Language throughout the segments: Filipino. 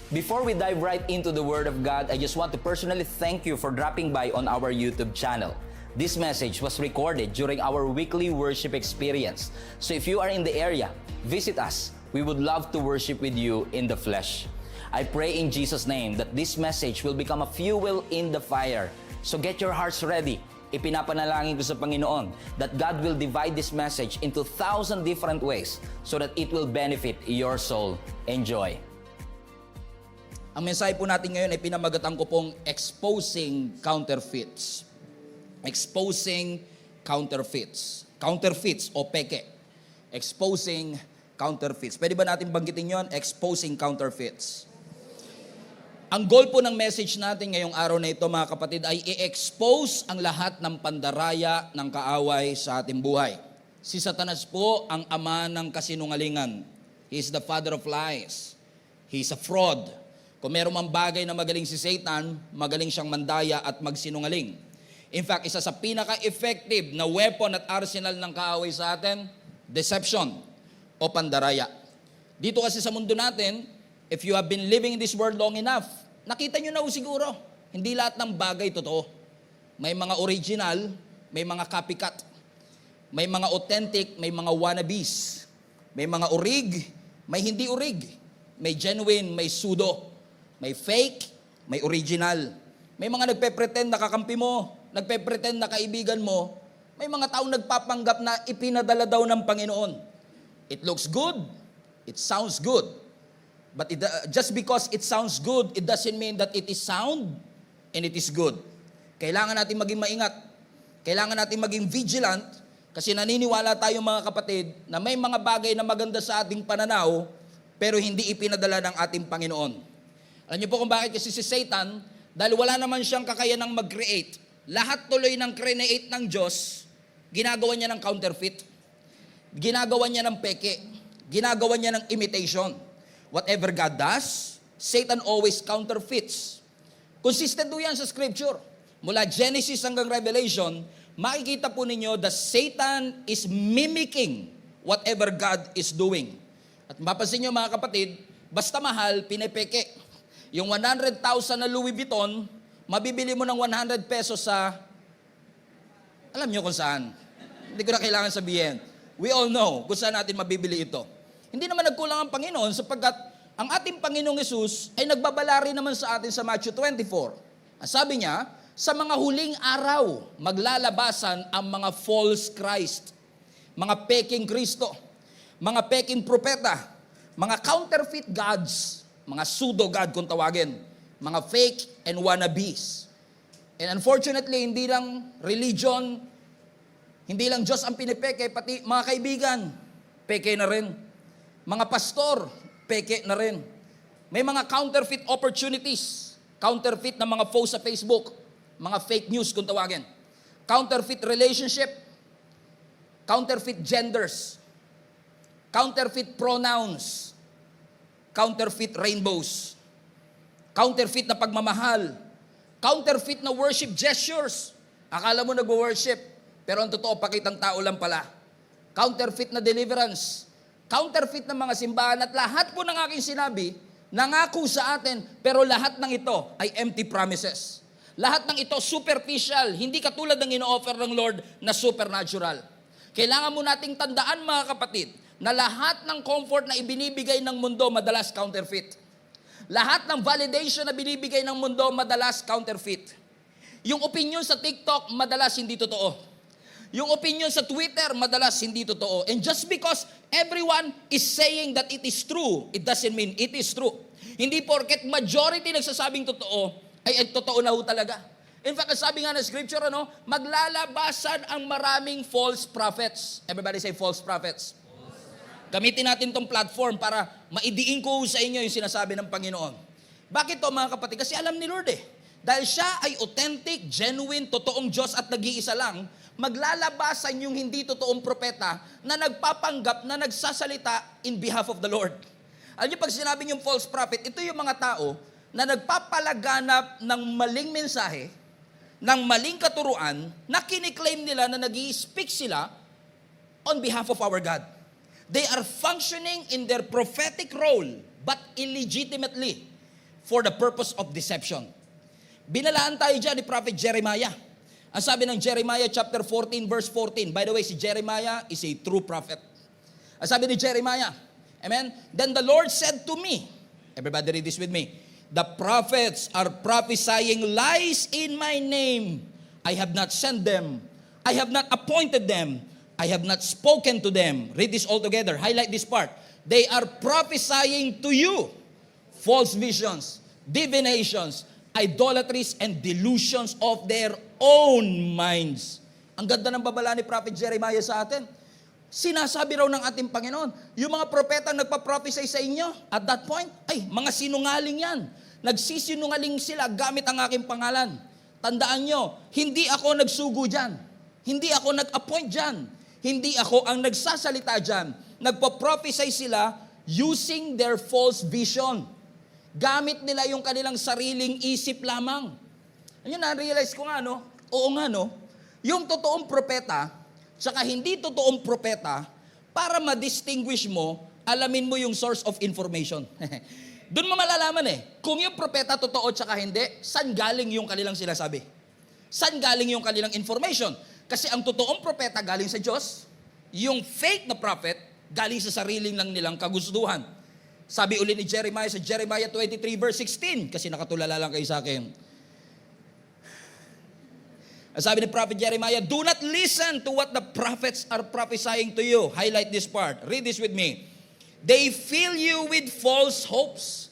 Before we dive right into the Word of God, I just want to personally thank you for dropping by on our YouTube channel. This message was recorded during our weekly worship experience. So if you are in the area, visit us. We would love to worship with you in the flesh. I pray in Jesus' name that this message will become a fuel in the fire. So get your hearts ready. Ipinapanalangin ko sa Panginoon that God will divide this message into 1,000 different ways so that it will benefit your soul. Enjoy. Ang mensahe po natin ngayon ay pinamagatan ko pong exposing counterfeits. Exposing counterfeits. Counterfeits o peke. Exposing counterfeits. Pwede ba natin banggitin yon? Exposing counterfeits. Ang goal po ng message natin ngayong araw na ito, mga kapatid, ay i-expose ang lahat ng pandaraya ng kaaway sa ating buhay. Si Satanas po ang ama ng kasinungalingan. He is the father of lies. He is a fraud. Kung meron mang bagay na magaling si Satan, magaling siyang mandaya at magsinungaling. In fact, isa sa pinaka-effective na weapon at arsenal ng kaaway sa atin, deception o pandaraya. Dito kasi sa mundo natin, if you have been living in this world long enough, nakita nyo na siguro, hindi lahat ng bagay totoo. May mga original, may mga copycat. May mga authentic, may mga wannabes. May mga orig, may hindi orig. May genuine, may pseudo. May fake, may original. May mga nagpe-pretend na kakampi mo, nagpe-pretend na kaibigan mo. May mga taong nagpapanggap na ipinadala daw ng Panginoon. It looks good, it sounds good. But just because it sounds good, it doesn't mean that it is sound and it is good. Kailangan natin maging maingat. Kailangan natin maging vigilant kasi naniniwala tayo mga kapatid na may mga bagay na maganda sa ating pananaw pero hindi ipinadala ng ating Panginoon. Alam niyo po kung bakit kasi si Satan, dahil wala naman siyang kakayanang mag-create. Lahat tuloy ng create ng Diyos, ginagawa niya ng counterfeit. Ginagawa niya ng peke. Ginagawa niya ng imitation. Whatever God does, Satan always counterfeits. Consistent po yan sa Scripture. Mula Genesis hanggang Revelation, makikita po ninyo that Satan is mimicking whatever God is doing. At mapapansin niyo mga kapatid, basta mahal, pinepeke. Yung 100,000 na Louis Vuitton, mabibili mo ng 100 pesos sa, alam nyo kung saan. Hindi ko na kailangan sabihin. We all know kung saan natin mabibili ito. Hindi naman nagkulang ang Panginoon sapagkat ang ating Panginoong Yesus ay nagbabalari naman sa atin sa Matthew 24. Ang sabi niya, sa mga huling araw, maglalabasan ang mga false Christ, mga peking Kristo, mga peking propeta, mga counterfeit gods, mga pseudo-God kung tawagin, mga fake and wannabes. And unfortunately, hindi lang religion, hindi lang Diyos ang pinipeke, pati mga kaibigan, peke na rin. Mga pastor, peke na rin. May mga counterfeit opportunities, counterfeit na mga posts sa Facebook, mga fake news kung tawagin. Counterfeit relationship, counterfeit genders, counterfeit pronouns, counterfeit rainbows, counterfeit na pagmamahal, counterfeit na worship gestures. Akala mo nag-worship, pero ang totoo, pakitang tao lang pala. Counterfeit na deliverance, counterfeit na mga simbahan, at lahat po ng aking sinabi, nangako sa atin, pero lahat ng ito ay empty promises. Lahat ng ito superficial, hindi katulad ng ino-offer ng Lord na supernatural. Kailangan mo nating tandaan mga kapatid, na lahat ng comfort na ibinibigay ng mundo, madalas counterfeit. Lahat ng validation na binibigay ng mundo, madalas counterfeit. Yung opinion sa TikTok, madalas hindi totoo. Yung opinion sa Twitter, madalas hindi totoo. And just because everyone is saying that it is true, it doesn't mean it is true. Hindi porket majority nagsasabing totoo, ay totoo na ho talaga. In fact, sabi nga ng Scripture, maglalabasan ang maraming false prophets. Everybody say false prophets. Gamitin natin tong platform para maidiin ko sa inyo yung sinasabi ng Panginoon. Bakit to mga kapatid? Kasi alam ni Lord Dahil siya ay authentic, genuine, totoong Diyos at nag-iisa lang, maglalabasan yung hindi totoong propeta na nagpapanggap na nagsasalita in behalf of the Lord. Alam niyo, pag sinabi yung false prophet, ito yung mga tao na nagpapalaganap ng maling mensahe, ng maling katuruan, na kiniklaim nila na nag-i-speak sila on behalf of our God. They are functioning in their prophetic role, but illegitimately. for the purpose of deception. Binalaan tayo dyan ni Prophet Jeremiah. Ang sabi ng Jeremiah chapter 14 verse 14. By the way, si Jeremiah is a true prophet. Ang sabi ni Jeremiah, amen? Then the Lord said to me, everybody read this with me, the prophets are prophesying lies in my name. I have not sent them. I have not appointed them. I have not spoken to them. Read this all together. Highlight this part. They are prophesying to you false visions, divinations, idolatries, and delusions of their own minds. Ang ganda ng babala ni Prophet Jeremiah sa atin. Sinasabi raw ng ating Panginoon, yung mga propeta nagpa-prophesy sa inyo, at that point, ay, mga sinungaling yan. Nagsisinungaling sila gamit ang aking pangalan. Tandaan nyo, hindi ako nagsugo dyan. Hindi ako nag-appoint dyan. Hindi ako ang nagsasalita dyan. Nagpa-prophesy sila using their false vision. Gamit nila yung kanilang sariling isip lamang. Ayun, na-realize ko nga, no? Oo nga, no? Yung totoong propeta, tsaka hindi totoong propeta, para ma-distinguish mo, alamin mo yung source of information. Doon mo malalaman kung yung propeta totoo tsaka hindi, saan galing yung kanilang sinasabi? Saan galing yung kanilang information? Kasi ang totoong propeta galing sa Diyos, yung fake na prophet galing sa sariling lang nilang kagustuhan. Sabi uli ni Jeremiah sa Jeremiah 23 verse 16, kasi nakatulala lang kayo sa akin. Sabi ni Prophet Jeremiah, do not listen to what the prophets are prophesying to you. Highlight this part. Read this with me. They fill you with false hopes.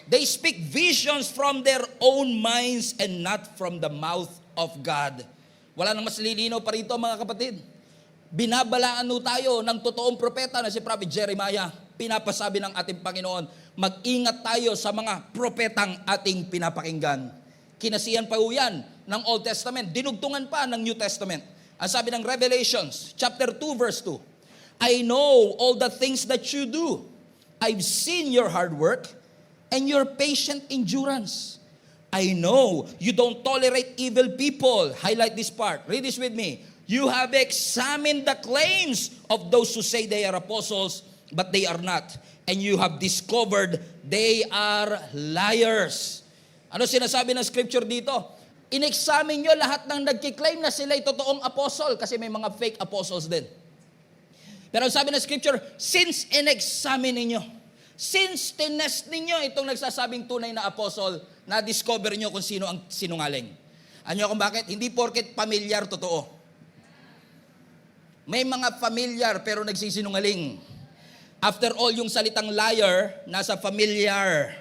They speak visions from their own minds and not from the mouth of God. Wala nang mas lilinaw pa rito, mga kapatid. Binabalaan tayo ng totoong propeta na si Prophet Jeremiah. Pinapasabi ng ating Panginoon, mag-ingat tayo sa mga propetang ating pinapakinggan. Kinasihan pa yan ng Old Testament, dinugtungan pa ng New Testament. Ang sabi ng Revelations, chapter 2, verse 2, I know all the things that you do. I've seen your hard work and your patient endurance. I know you don't tolerate evil people. Highlight this part. Read this with me. You have examined the claims of those who say they are apostles, but they are not. And you have discovered they are liars. Ano sinasabi ng scripture dito? In-examine nyo lahat ng nagkiklaim na sila'y totoong apostle kasi may mga fake apostles din. Pero sabi ng scripture, since in-examine ninyo, since tinest ninyo itong nagsasabing tunay na apostle, na-discover nyo kung sino ang sinungaling. Ano kung bakit? Hindi porket pamilyar totoo. May mga familiar pero nagsisinungaling. After all, yung salitang liar, nasa familiar.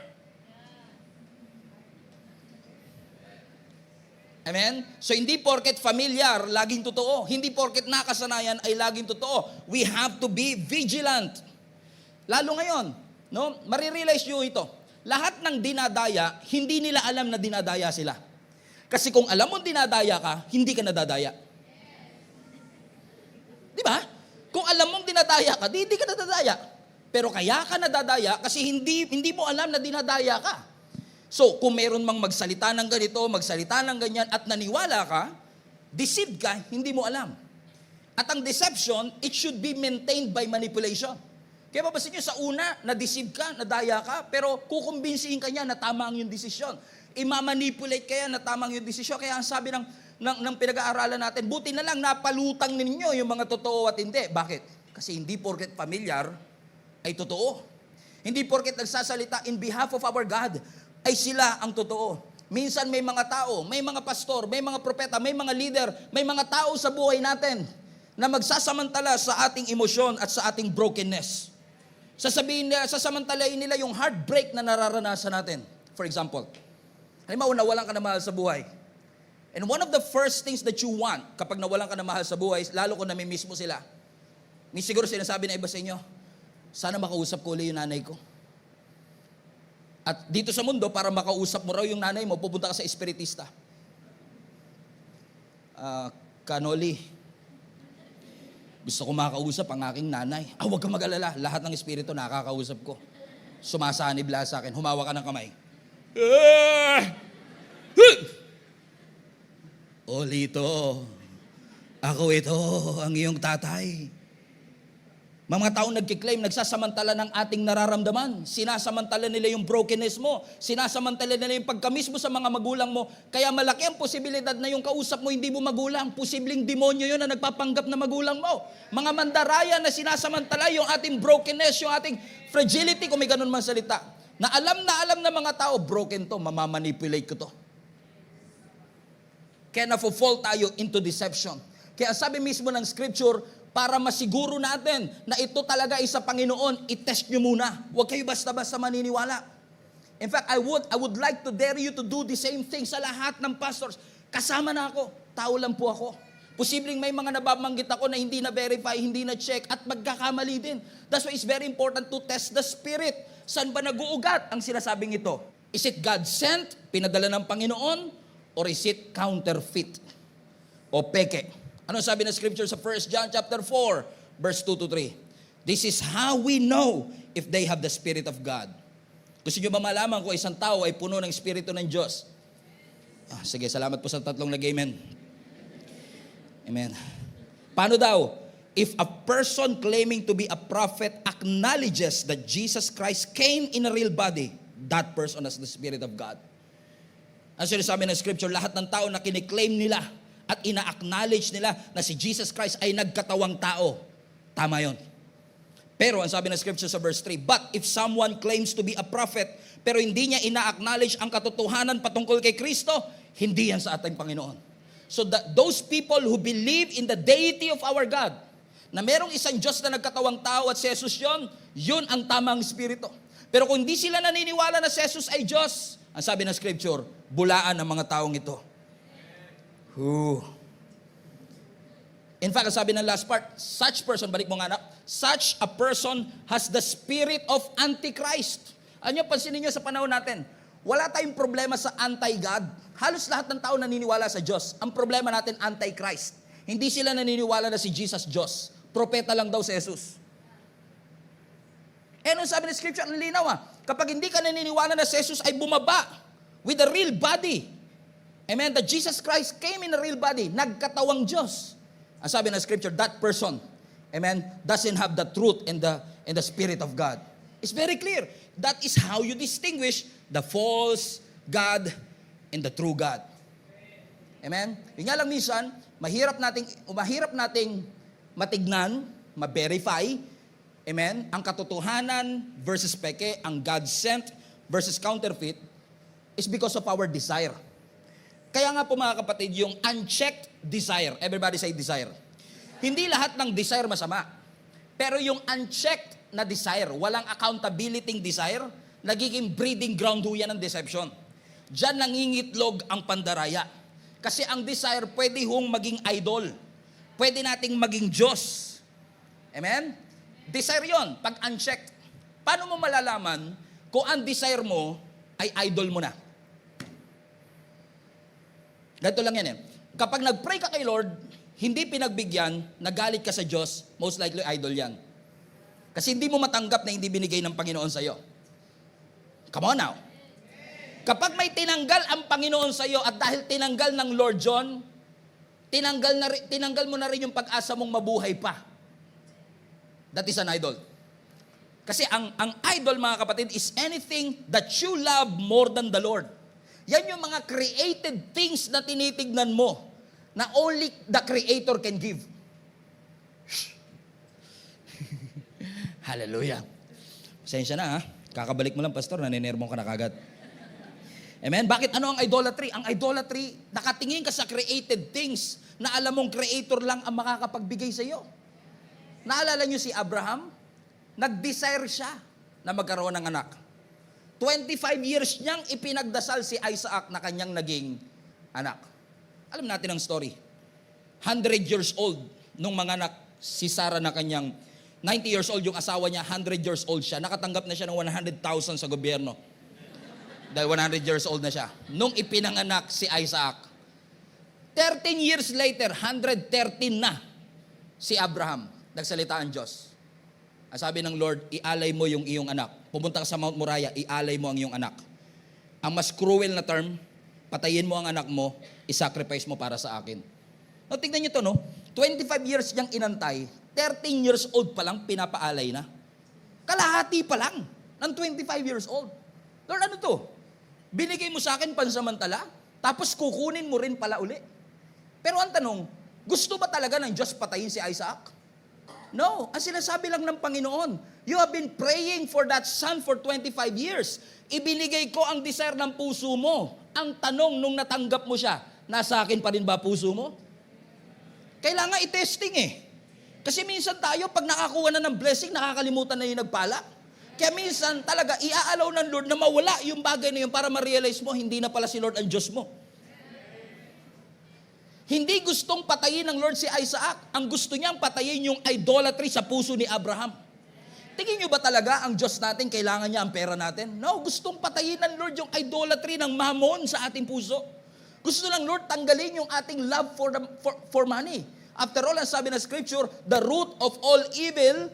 Amen? So hindi porket familiar, laging totoo. Hindi porket nakasanayan ay laging totoo. We have to be vigilant. Lalo ngayon, no? Marirealize nyo ito. Lahat ng dinadaya, hindi nila alam na dinadaya sila. Kasi kung alam mo dinadaya ka, hindi ka nadadaya. Di ba? Kung alam mong dinadaya ka, hindi ka nadadaya. Pero kaya ka nadadaya kasi hindi mo alam na dinadaya ka. So, kung meron mang magsalita ng ganito, magsalita ng ganyan, at naniwala ka, deceived ka, hindi mo alam. At ang deception, it should be maintained by manipulation. Kaya mabasin nyo, sa una, na-deceive ka, nadaya ka, pero kukumbinsihin ka niya na tama ang yung desisyon. Imamanipulate kaya na tama ang yung desisyon. Kaya ang sabi ng pinag-aaralan natin, buti na lang napalutang ninyo yung mga totoo at hindi. Bakit? Kasi hindi porket familiar ay totoo. Hindi porket nagsasalita in behalf of our God, ay sila ang totoo. Minsan may mga tao, may mga pastor, may mga propeta, may mga leader, may mga tao sa buhay natin na magsasamantala sa ating emosyon at sa ating brokenness. Sasamantalain nila yung heartbreak na nararanasan natin. For example, halimbawa nawalan ka na mahal sa buhay. And one of the first things that you want kapag nawalan ka na mahal sa buhay, lalo kung namimiss mo sila, may siguro sinasabi na iba sa inyo, sana makausap ko ulit yung nanay ko. At dito sa mundo, para makausap mo raw yung nanay mo, pupunta ka sa espiritista. Kanoli, gusto ko makausap ang aking nanay. Huwag kang mag-alala, lahat ng espiritu nakakausap ko. Sumasanib lahat sa akin, humawa ka ng kamay. O Lito, ako ito, ang iyong tatay. Mga taong nagkiklaim, nagsasamantala ng ating nararamdaman. Sinasamantala nila yung brokenness mo. Sinasamantala nila yung pagkamis mo sa mga magulang mo. Kaya malaki ang posibilidad na yung kausap mo hindi mo magulang. Posibleng demonyo yun na nagpapanggap na magulang mo. Mga mandaraya na sinasamantala yung ating brokenness, yung ating fragility, kung may ganun man salita. Na alam na mga tao, broken to, mamamanipulate ko to. Kaya nafo-fall tayo into deception. Kaya sabi mismo ng scripture, para masiguro natin na ito talaga ay sa Panginoon, itest nyo muna. Huwag kayo basta-basta maniniwala. In fact, I would like to dare you to do the same thing sa lahat ng pastors. Kasama na ako. Tao lang po ako. Posibleng may mga nababanggit ako na hindi na-verify, hindi na-check, at magkakamali din. That's why it's very important to test the spirit. Saan ba nag-uugat ang sinasabing ito? Is it God-sent, pinadala ng Panginoon, or is it counterfeit o peke? Ano sabi ng scripture sa 1 John chapter 4, verse 2 to 3? This is how we know if they have the Spirit of God. Gusto nyo ba malaman kung isang tao ay puno ng Espiritu ng Diyos? Sige, salamat po sa tatlong nag-amen. Amen. Paano daw? If a person claiming to be a prophet acknowledges that Jesus Christ came in a real body, that person has the Spirit of God. Ang sinasabi ng scripture, lahat ng tao na kiniklaim nila at ina-acknowledge nila na si Jesus Christ ay nagkatawang tao. Tama yon. Pero ang sabi ng scripture sa verse 3, but if someone claims to be a prophet, pero hindi niya ina-acknowledge ang katotohanan patungkol kay Kristo, hindi yan sa ating Panginoon. So those people who believe in the deity of our God, na merong isang Diyos na nagkatawang tao at si Jesus yun ang tamang spirito. Pero kung hindi sila naniniwala na si Jesus ay Diyos, ang sabi ng scripture, bulaan ang mga taong ito. In fact, ang sabi ng last part, such person, balik mo nga anak, such a person has the spirit of Antichrist. Ano yung pansinin nyo sa panahon natin? Wala tayong problema sa anti-God. Halos lahat ng tao naniniwala sa Diyos. Ang problema natin, anti-Christ. Hindi sila naniniwala na si Jesus Diyos. Propeta lang daw si Jesus. Ano sabi ng scripture? Ang linaw kapag hindi ka naniniwala na si Jesus ay bumaba with a real body. Amen. That Jesus Christ came in a real body. Nagkatawang Diyos. Ang sabi ng scripture, that person, amen, doesn't have the truth and the Spirit of God. It's very clear. That is how you distinguish the false God and the true God. Amen. Yung nga lang minsan, mahirap nating matignan, ma-verify, amen, ang katotohanan versus peke, ang God-sent versus counterfeit, is because of our desire. Kaya nga po mga kapatid, yung unchecked desire, everybody say desire. Hindi lahat ng desire masama. Pero yung unchecked na desire, walang accountability desire, nagiging breeding ground ho yan ng deception. Diyan nangingitlog ang pandaraya. Kasi ang desire pwede hong maging idol. Pwede nating maging Diyos. Amen? Desire yon pag unchecked. Paano mo malalaman kung ang desire mo ay idol mo na? Ganito lang yan Kapag nag-pray ka kay Lord, hindi pinagbigyan, nagalit ka sa Diyos, most likely idol yan. Kasi hindi mo matanggap na hindi binigay ng Panginoon sa'yo. Come on now. Kapag may tinanggal ang Panginoon sa'yo at dahil tinanggal ng Lord John, tinanggal mo na rin yung pag-asa mong mabuhay pa. That is an idol. Kasi ang idol, mga kapatid, is anything that you love more than the Lord. Yan yung mga created things na tinitignan mo na only the Creator can give. Hallelujah. Pasensya na Kakabalik mo lang, pastor, naninermong ka na kagad. Amen? Bakit? Ano ang idolatry? Ang idolatry, nakatingin ka sa created things na alam mong Creator lang ang makakapagbigay sa iyo. Naalala niyo si Abraham? Nag-desire siya na magkaroon ng anak. 25 years niyang ipinagdasal si Isaac na kanyang naging anak. Alam natin ang story. 100 years old nung mga anak si Sarah na kanyang 90 years old yung asawa niya, 100 years old siya. Nakatanggap na siya ng 100,000 sa gobyerno. Dahil 100 years old na siya. Nung ipinanganak si Isaac. 13 years later, 113 na si Abraham. Nagsalita ang Diyos. Ang sabi ng Lord, ialay mo yung iyong anak. Pumunta ka sa Mount Moriah, ialay mo ang iyong anak. Ang mas cruel na term, patayin mo ang anak mo, isacrifice mo para sa akin. No, tignan niyo to, no? 25 years niyang inantay, 13 years old pa lang, pinapaalay na. Kalahati pa lang, ng 25 years old. Lord, ano to? Binigay mo sa akin pansamantala, tapos kukunin mo rin pala uli. Pero ang tanong, gusto ba talaga ng Diyos patayin si Isaac? No, ang sinasabi lang ng Panginoon, you have been praying for that son for 25 years. Ibinigay ko ang desire ng puso mo. Ang tanong nung natanggap mo siya, nasa akin pa rin ba puso mo? Kailangan i-testing eh. Kasi minsan tayo, pag nakakuha na ng blessing, nakakalimutan na yung nagpala. Kaya minsan talaga, iaalaw ng Lord na mawala yung bagay na yun para ma-realize mo, hindi na pala si Lord ang Diyos mo. Hindi gustong patayin ng Lord si Isaac. Ang gusto niyang patayin yung idolatry sa puso ni Abraham. Tingin niyo ba talaga ang Diyos natin, kailangan niya ang pera natin? No, gustong patayin ng Lord yung idolatry ng mammon sa ating puso. Gusto ng Lord tanggalin yung ating love for money. After all, ang sabi ng Scripture, the root of all evil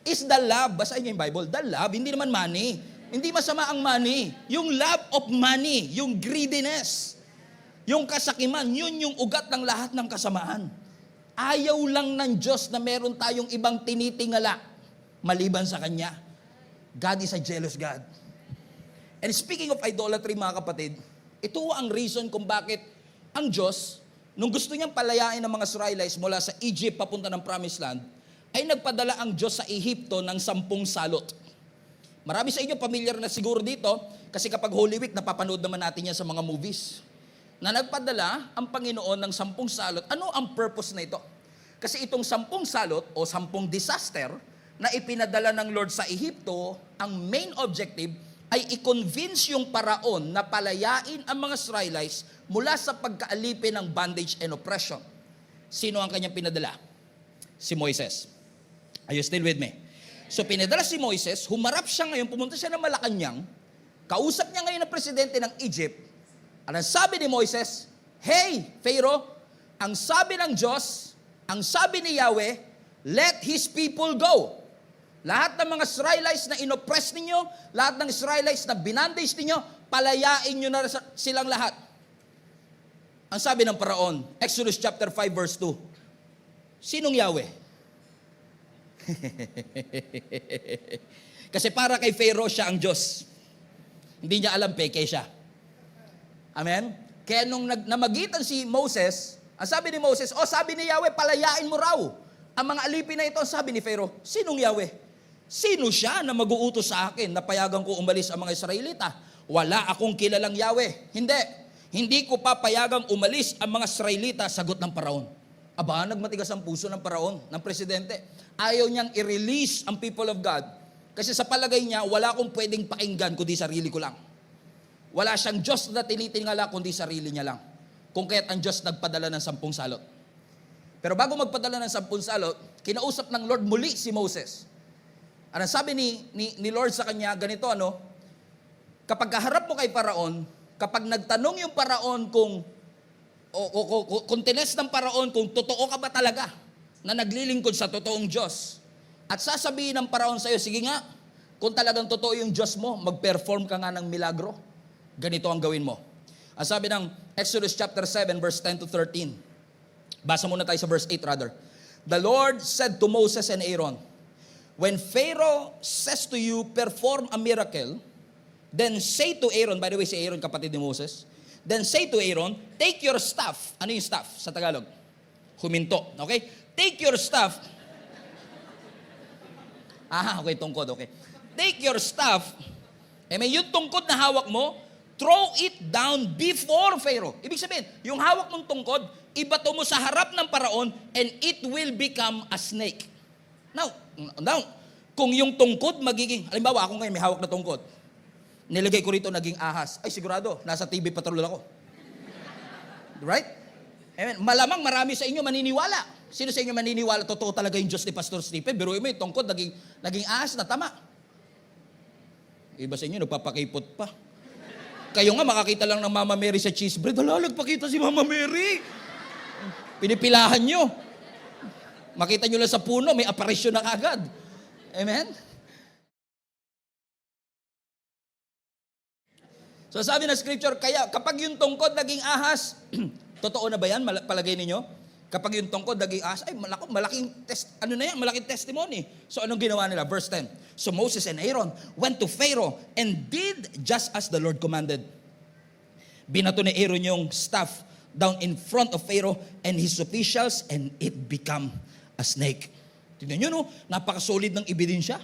is the love. Basahin niyo yung Bible, the love, hindi naman money. Hindi masama ang money. Yung love of money, yung greediness, yung kasakiman, yun yung ugat ng lahat ng kasamaan. Ayaw lang ng Diyos na meron tayong ibang tinitingala maliban sa Kanya. God is a jealous God. And speaking of idolatry, mga kapatid, ito ang reason kung bakit ang Diyos, nung gusto niyang palayain ng mga Israelites mula sa Egypt papunta ng Promised Land, ay nagpadala ang Diyos sa Ehipto ng 10 salot. Marami sa inyo familiar na siguro dito, kasi kapag Holy Week, napapanood naman natin yan sa mga movies. Na nagpadala ang Panginoon ng 10 salot. Ano ang purpose na ito? Kasi itong 10 salot o 10 disaster na ipinadala ng Lord sa Ehipto, ang main objective ay i-convince yung paraon na palayain ang mga Israelites mula sa pagkaalipin ng bondage and oppression. Sino ang kanyang pinadala? Si Moises. Are you still with me? So pinadala si Moises, humarap siya ngayon, pumunta siya ng Malacanang, kausap niya ngayon ang presidente ng Egypt. Ang sabi ni Moises, hey, Pharaoh, ang sabi ng Diyos, ang sabi ni Yahweh, let His people go. Lahat ng mga Israelites na inoppress ninyo, lahat ng Israelites na binandage ninyo, palayain nyo na silang lahat. Ang sabi ng paraon, Exodus chapter 5 verse 2, sinong Yahweh? Kasi para kay Pharaoh siya ang Diyos. Hindi niya alam, peke siya. Amen? Kaya nung namagitan si Moses, ang sabi ni Moses, sabi ni Yahweh, palayain mo raw. Ang mga alipin na ito, sabi ni Pharaoh, sinong Yahweh? Sino siya na mag-uutos sa akin na payagan ko umalis ang mga Israelita? Wala akong kilalang Yahweh. Hindi ko papayagang umalis ang mga Israelita, sagot ng paraon. Aba, nagmatigas ang puso ng paraon, ng presidente. Ayaw niyang i-release ang people of God. Kasi sa palagay niya, wala akong pwedeng pakinggan kundi sarili ko lang. Wala siyang Diyos na tinitingala kundi sarili niya lang. Kung kaya't ang Diyos nagpadala ng 10 salot. Pero bago magpadala ng 10 salot, kinausap ng Lord muli si Moses. Ano sabi ni Lord sa kanya, ganito kapag kaharap mo kay Paraon, kapag nagtanong yung Paraon kung tines ng Paraon kung totoo ka ba talaga na naglilingkod sa totoong Diyos, at sasabihin ng Paraon sa iyo, sige nga, kung talagang totoo yung Diyos mo, mag-perform ka nga ng milagro. Ganito ang gawin mo. Ang sabi ng Exodus chapter 7 verse 10 to 13. Basa muna tayo sa verse 8 rather. The Lord said to Moses and Aaron, when Pharaoh says to you, perform a miracle, then say to Aaron, by the way, si Aaron kapatid ni Moses, then say to Aaron, take your staff. Ano yung staff sa Tagalog? Huminto. Okay? Take your staff. Okay, tungkod. Okay. Take your staff. Yung tungkod na hawak mo, throw it down before Pharaoh. Ibig sabihin, yung hawak mong tungkod, ibato mo sa harap ng paraon and it will become a snake. Now, kung yung tungkod magiging, halimbawa ako ngayon may hawak na tungkod, nilagay ko rito naging ahas, ay sigurado, nasa TV patrol ako. Right? Amen. Malamang marami sa inyo maniniwala. Sino sa inyo maniniwala, totoo talaga yung Diyos ni Pastor Stephen? Pero yung tungkod, naging ahas na tama. Iba sa inyo, nagpapakipot pa. Kayo nga, makakita lang ng Mama Mary sa cheese bread. Hala, nagpakita si Mama Mary. Pinipilahan nyo. Makita nyo lang sa puno, may aparisyon na kagad. Amen? So sabi na scripture, kaya kapag yung tungkod naging ahas, totoo na ba yan? Palagay ninyo? Kapag yung tungkod naging ahas, ay malaking testimony. So anong ginawa nila? Verse 10. So Moses and Aaron went to Pharaoh and did just as the Lord commanded. Binato ni Aaron yung staff down in front of Pharaoh and his officials and it became a snake. Tingnan nyo, no? Napakasolid ng ebidensya.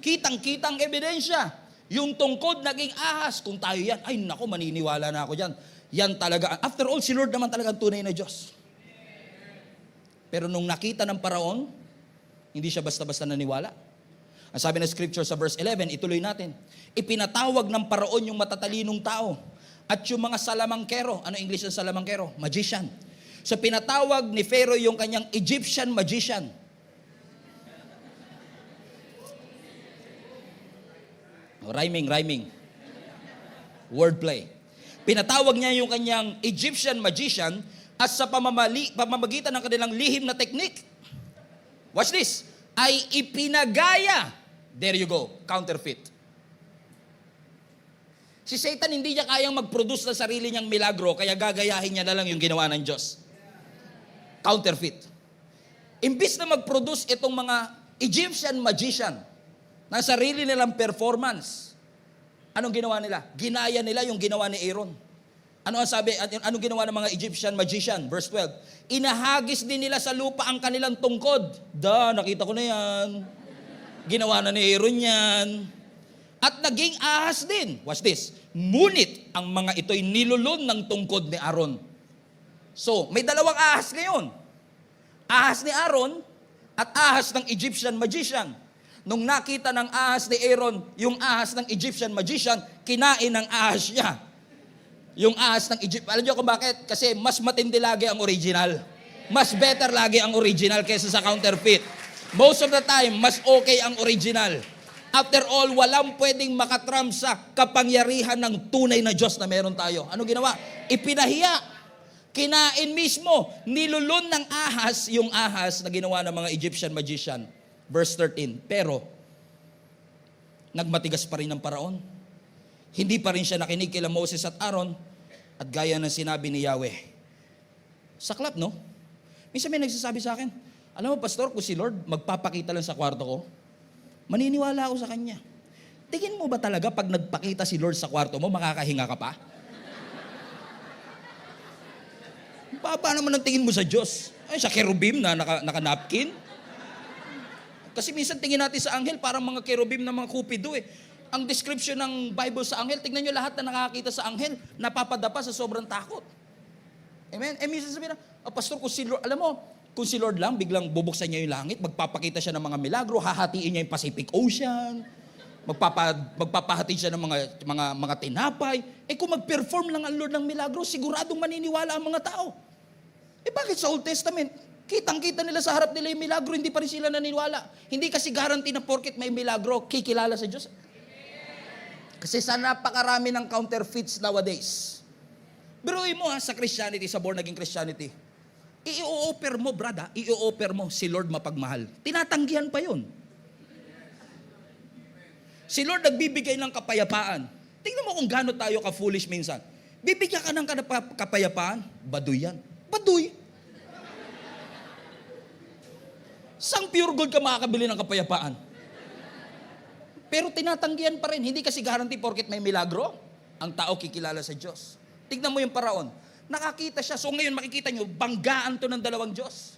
Kitang-kitang ebidensya. Yung tungkod naging ahas. Kung tayo yan, ay nako, maniniwala na ako dyan. Yan talaga. After all, si Lord naman talaga ang tunay na Diyos. Pero nung nakita ng Paraon, hindi siya basta-basta naniwala. Ang sabi ng scripture sa verse 11, ituloy natin. Ipinatawag ng Paraon yung matatalinong tao at yung mga salamangkero. Ano English ng salamangkero? Magician. So pinatawag ni Pharaoh yung kanyang Egyptian magician. Rhyming. Wordplay. Pinatawag niya yung kanyang Egyptian magician at sa pamamagitan ng kanilang lihim na teknik. Watch this. Ay ipinagaya. There you go. Counterfeit. Si Satan hindi niya kayang mag-produce ng sarili niyang milagro, kaya gagayahin niya na lang yung ginawa ng Diyos. Counterfeit. Imbis na mag-produce itong mga Egyptian magician na sarili nilang performance, anong ginawa nila? Ginaya nila yung ginawa ni Aaron. Ano ang sabi? Anong ginawa ng mga Egyptian magician? Verse 12. Inahagis din nila sa lupa ang kanilang tungkod. Nakita ko na yan. Ginawa na ni Aaron yan. At naging ahas din. Watch this. Ngunit ang mga ito'y nilulun ng tungkod ni Aaron. So, may dalawang ahas ngayon. Ahas ni Aaron at ahas ng Egyptian magician. Nung nakita ng ahas ni Aaron, yung ahas ng Egyptian magician, kinain ng ahas niya. Yung ahas ng Egypt. Alam niyo kung bakit? Kasi mas matindi lagi ang original. Mas better lagi ang original kaysa sa counterfeit. Most of the time, mas okay ang original. After all, walang pwedeng makatram sa kapangyarihan ng tunay na Diyos na meron tayo. Ano ginawa? Ipinahiya. Kinain mismo. Nilulun ng ahas yung ahas na ginawa ng mga Egyptian magician. Verse 13. Pero, nagmatigas pa rin ng Paraon. Hindi pa rin siya nakinig kila Moses at Aaron at gaya ng sinabi ni Yahweh. Saklap, no? Minsan may nagsasabi sa akin, alam mo, Pastor, kung si Lord magpapakita lang sa kwarto ko, maniniwala ako sa Kanya. Tingin mo ba talaga pag nagpakita si Lord sa kwarto mo, makakahinga ka pa? Baba naman ang tingin mo sa Diyos. Ay, sa kerubim na naka-napkin. Kasi minsan tingin natin sa anghel, parang mga kerubim na mga kupido eh. Ang description ng Bible sa anghel, tignan nyo lahat na nakakita sa anghel, napapadapa sa sobrang takot. Amen? Minsan sabihin na, Pastor, kung si Lord, alam mo, kung si Lord lang, biglang bubuksan niya yung langit, magpapakita siya ng mga milagro, hahatiin niya yung Pacific Ocean, magpapahatid siya ng mga tinapay. Kung mag-perform lang ang Lord ng milagro, siguradong maniniwala ang mga tao. Bakit sa Old Testament, kitang-kita nila sa harap nila yung milagro, hindi pa rin sila naniniwala. Hindi kasi guarantee na porket may milagro, kikilala sa Diyos. Kasi sa napakarami ng counterfeits nowadays. Biruin mo sa Christianity, sa born-again Christianity, i-o-offer mo, brada, i-o-offer mo si Lord mapagmahal. Tinatanggihan pa yun. Si Lord nagbibigay ng kapayapaan. Tingnan mo kung gaano tayo ka-foolish minsan. Bibigyan ka ng kapayapaan, baduy yan. Baduy. Sang pure gold ka makakabili ng kapayapaan? Pero tinatanggihan pa rin. Hindi kasi guarantee porket may milagro, ang tao kikilala sa Diyos. Tignan mo yung Paraon. Nakakita siya. So ngayon makikita nyo, banggaan to ng dalawang Diyos.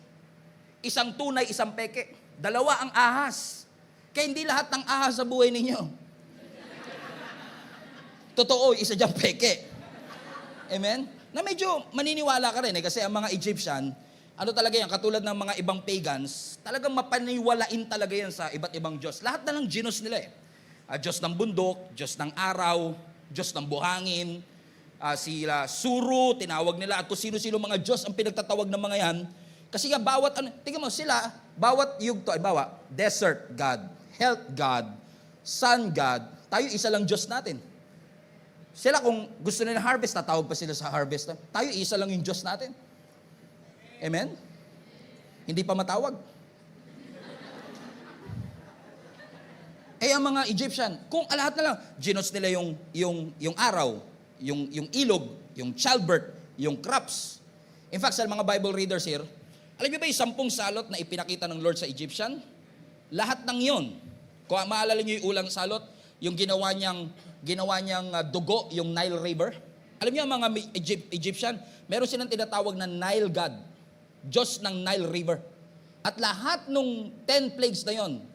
Isang tunay, isang peke. Dalawa ang ahas. Kaya hindi lahat ng ahas sa buhay ninyo. Totoo, isa diyang peke. Amen? Na medyo maniniwala ka rin kasi ang mga Egyptian, ano talaga yan, katulad ng mga ibang pagans, talagang mapaniwalain talaga yan sa iba't ibang Diyos. Lahat na lang ginos nila eh. Diyos ng bundok, Diyos ng araw, Diyos ng buhangin, sila Suru, tinawag nila, at kung sino-sino mga Diyos ang pinagtatawag ng mga yan. Kasi nga bawat, tingnan mo sila, bawat yugto, desert God, health God, sun God, tayo isa lang Diyos natin. Sila kung gusto nila harvest, tatawag pa sila sa harvest. Tayo isa lang yung Diyos natin. Amen? Hindi pa matawag. Ang mga Egyptian, kung lahat na lang, ginos nila yung araw, yung ilog, yung childbirth, yung crops. In fact, sa mga Bible readers here, alam niyo ba yung 10 salot na ipinakita ng Lord sa Egyptian? Lahat ng yon. Kung maalala niyo yung ulang salot, yung ginawa niyang dugo, yung Nile River. Alam niyo ang mga Egyptian, meron silang tinatawag na Nile God, Diyos ng Nile River. At lahat nung 10 plagues na yon,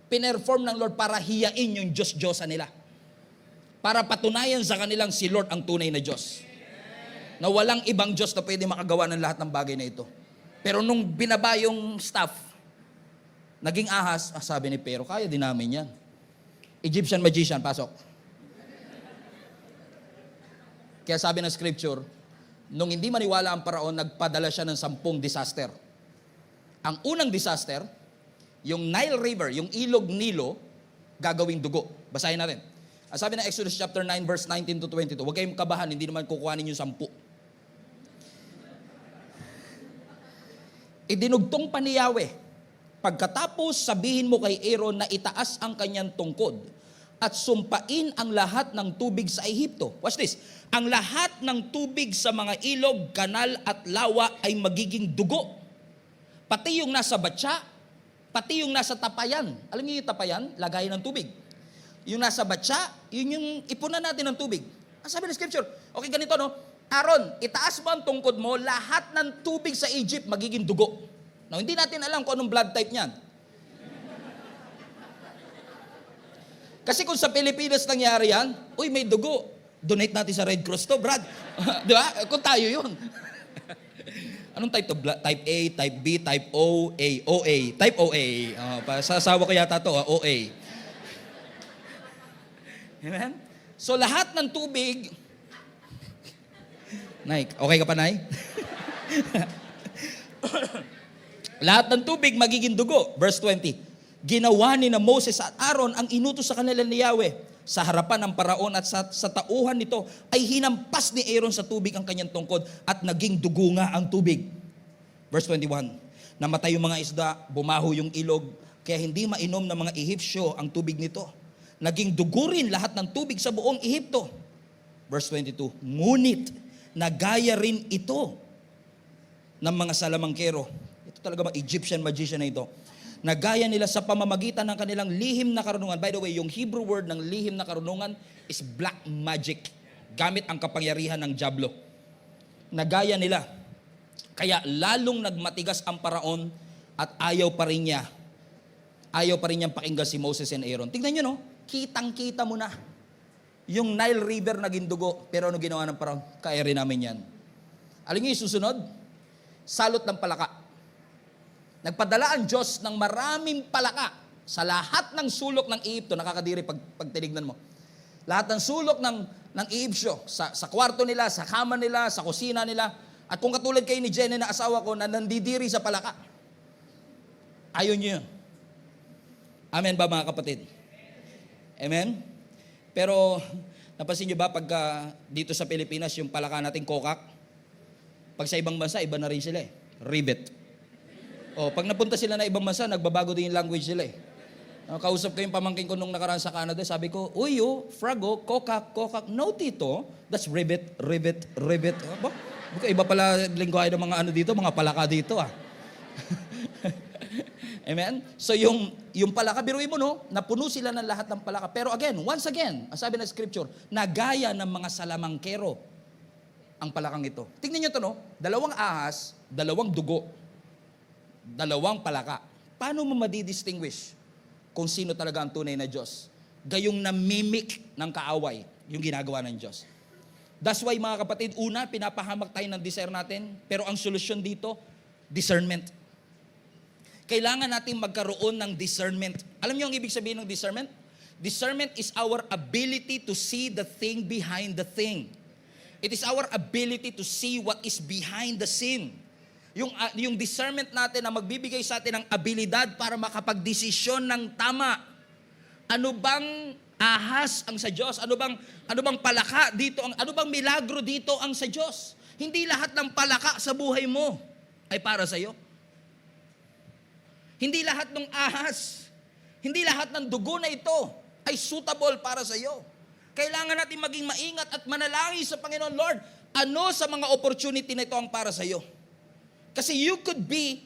pinerform ng Lord para hiyain yung Diyos-Diyosa nila. Para patunayan sa kanilang si Lord ang tunay na Diyos. Na walang ibang Diyos na pwede makagawa ng lahat ng bagay na ito. Pero nung binaba yung staff, naging ahas, sabi ni Pero, kaya din namin yan. Egyptian magician, pasok. Kaya sabi ng scripture, nung hindi maniwala ang paraon, nagpadala siya ng 10 disaster. Ang unang disaster, yung Nile River, yung ilog Nilo, gagawing dugo. Basahin natin. Sabi ng Exodus chapter 9, verse 19 to 22, huwag kayong kabahan, hindi naman kukuhanin yung 10. Idinugtong pa ni Yahweh, pagkatapos sabihin mo kay Aaron na itaas ang kanyang tungkod at sumpain ang lahat ng tubig sa Ehipto. Watch this. Ang lahat ng tubig sa mga ilog, kanal at lawa ay magiging dugo. Pati yung nasa batya, pati yung nasa tapayan. Alam niyo yung tapayan? Lagayan ng tubig. Yung nasa batya, yun yung ipunan natin ng tubig. Ang sabi ng scripture, okay ganito no, Aaron, itaas mo ang tungkod mo, lahat ng tubig sa Egypt magiging dugo. Now, hindi natin alam kung anong blood type niyan. Kasi kung sa Pilipinas nangyari yan, uy, may dugo. Donate natin sa Red Cross to, Brad. Di ba? Kung tayo yun. Anong type to? Type A, type B, type O, A, OA. Type OA. Sa asawa ko yata to, OA. Amen? So lahat ng tubig, Nay, okay ka pa, Nay? Lahat ng tubig magiging dugo. Verse 20. Ginawa ni na Moses at Aaron ang inutos sa kanila ni Yahweh. Sa harapan ng paraon at sa tauhan nito ay hinampas ni Aaron sa tubig ang kanyang tungkod at naging dugo nga ang tubig. Verse 21. Namatay yung mga isda, bumaho yung ilog, kaya hindi mainom ng mga Ehipsyo ang tubig nito. Naging dugo rin lahat ng tubig sa buong Ehipto. Verse 22. Ngunit nagaya rin ito ng mga salamangkero. Ito talaga mga Egyptian magician na ito. Nagaya nila sa pamamagitan ng kanilang lihim na karunungan. By the way, yung Hebrew word ng lihim na karunungan is black magic. Gamit ang kapangyarihan ng diablo. Nagaya nila. Kaya lalong nagmatigas ang paraon at ayaw pa rin niyang pakinggan si Moses and Aaron. Tingnan nyo no, kitang-kita mo na. Yung Nile River naging dugo, pero ano ginawa ng paraon? Kaya rin namin yan. Alam niyo yung susunod? Salot ng palaka. Nagpadala ang Diyos ng maraming palaka sa lahat ng sulok ng Ehipto. Nakakadiri pag tinignan mo. Lahat ng sulok ng Ehipsyo, sa kwarto nila, sa kama nila, sa kusina nila. At kung katulad kayo ni Jenny na asawa ko na nandidiri sa palaka, ayaw niyo yun. Amen ba mga kapatid? Amen? Pero napansin niyo ba pagka dito sa Pilipinas yung palaka nating kokak, pag sa ibang bansa, iba na rin sila eh. Rivet. O, pag napunta sila na ibang bansa, nagbabago din yung language sila eh. Kausap ko yung pamangkin ko nung nakaraan sa Canada, sabi ko, uy frago, kokak. No, tito, that's rivet. Iba pala lingwahe ng mga ano dito, mga palaka dito ah. Amen? So yung palaka, biruin mo no, napuno sila ng lahat ng palaka. Pero again, once again, ang sabi ng scripture, nagaya ng mga salamangkero ang palakang ito. Tingnan nyo ito no, 2 ahas, 2 dugo, 2 palaka. Paano mo madidistinguish kung sino talaga ang tunay na Diyos? Gayong namimik ng kaaway, yung ginagawa ng Diyos. That's why mga kapatid, una, pinapahamak tayo ng desire natin, pero ang solusyon dito, discernment. Kailangan natin magkaroon ng discernment. Alam niyo ang ibig sabihin ng discernment? Discernment is our ability to see the thing behind the thing. It is our ability to see what is behind the scene. Yung discernment natin na magbibigay sa atin ng abilidad para makapagdesisyon ng tama. Ano bang ahas ang sa Diyos? Ano bang palaka dito? Ano bang milagro dito ang sa Diyos? Hindi lahat ng palaka sa buhay mo ay para sa iyo. Hindi lahat ng ahas, hindi lahat ng dugo na ito ay suitable para sa iyo. Kailangan natin maging maingat at manalangin sa Panginoon, Lord, ano sa mga opportunity na ito ang para sa iyo? Kasi you could be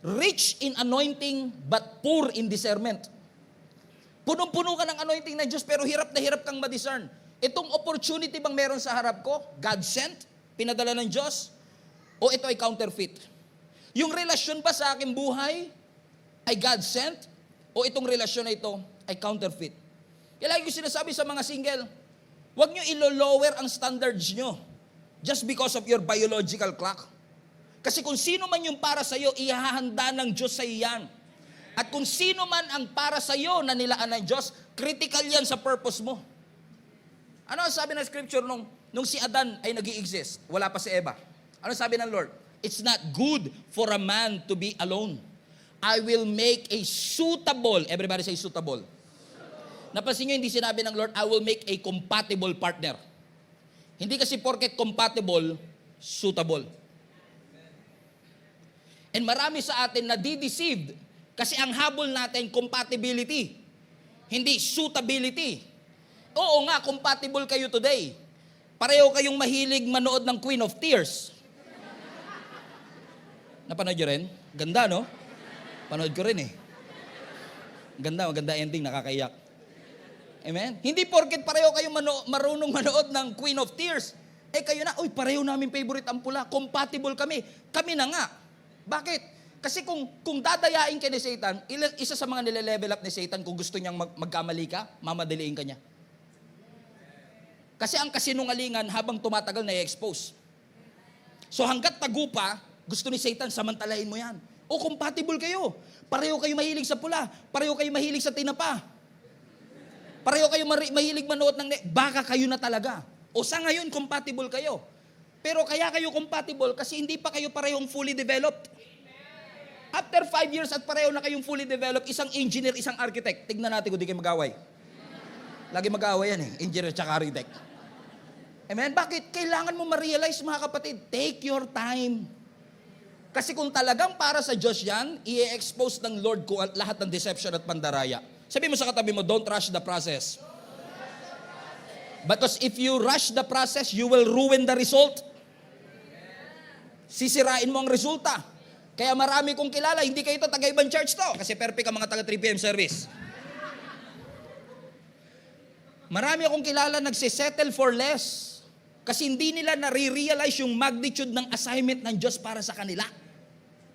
rich in anointing but poor in discernment. Punong-puno ka ng anointing ng Diyos pero hirap na hirap kang ma-discern. Itong opportunity bang meron sa harap ko? God sent? Pinadala ng Diyos? O ito ay counterfeit? Yung relasyon ba sa aking buhay ay God sent? O itong relasyon na ito ay counterfeit? Kaya lagi ko sinasabi sa mga single, huwag nyo ilo-lower ang standards nyo just because of your biological clock. Kasi kung sino man yung para sa'yo, ihahanda ng Diyos sa iyan. At kung sino man ang para sa'yo na nilaan ng Diyos, critical yan sa purpose mo. Ano ang sabi ng scripture nung si Adan ay nag-i-exist? Wala pa si Eva. Ano sabi ng Lord? It's not good for a man to be alone. I will make a suitable, everybody say suitable. Napansin nyo, hindi sinabi ng Lord, I will make a compatible partner. Hindi kasi porket compatible, suitable. And marami sa atin na di-deceived kasi ang habol natin, compatibility. Hindi suitability. Oo nga, compatible kayo today. Pareho kayong mahilig manood ng Queen of Tears. Napanood nyo rin? Ganda, no? Panood ko rin eh. Maganda ending, nakakaiyak. Amen? Hindi porket pareho kayong marunong manood ng Queen of Tears. Eh kayo na, uy, pareho namin favorite ang pula. Compatible kami. Kami na nga. Bakit? Kasi kung dadayain ka ni Satan, isa sa mga nile-level up ni Satan, kung gusto niyang magkamali ka, mamadaliin ka niya. Kasi ang kasinungalingan habang tumatagal na i-expose. So hanggat tagupa, gusto ni Satan, samantalahin mo yan. O compatible kayo. Pareho kayo mahilig sa pula. Pareho kayo mahilig sa tinapa. Pareho kayo mahilig manood ng baka kayo na talaga. O sa ngayon, compatible kayo. Pero kaya kayo compatible kasi hindi pa kayo parehong fully developed. After 5 years at pareho na kayong fully developed, isang engineer, isang architect, tignan natin kung di kayo mag-away. Lagi mag-away yan eh, engineer tsaka architect. Amen? Bakit? Kailangan mo ma-realize mga kapatid, take your time. Kasi kung talagang para sa Diyos yan, i-expose ng Lord ko lahat ng deception at pandaraya. Sabi mo sa katabi mo, don't rush the process. Because if you rush the process, you will ruin the result. Sisirain mo ang resulta. Kaya marami kong kilala, hindi kayo ito taga-ibang church to, kasi perfect ang mga taga 3 p.m. service. Marami akong kilala nagsisettle for less kasi hindi nila nare-realize yung magnitude ng assignment ng Diyos para sa kanila.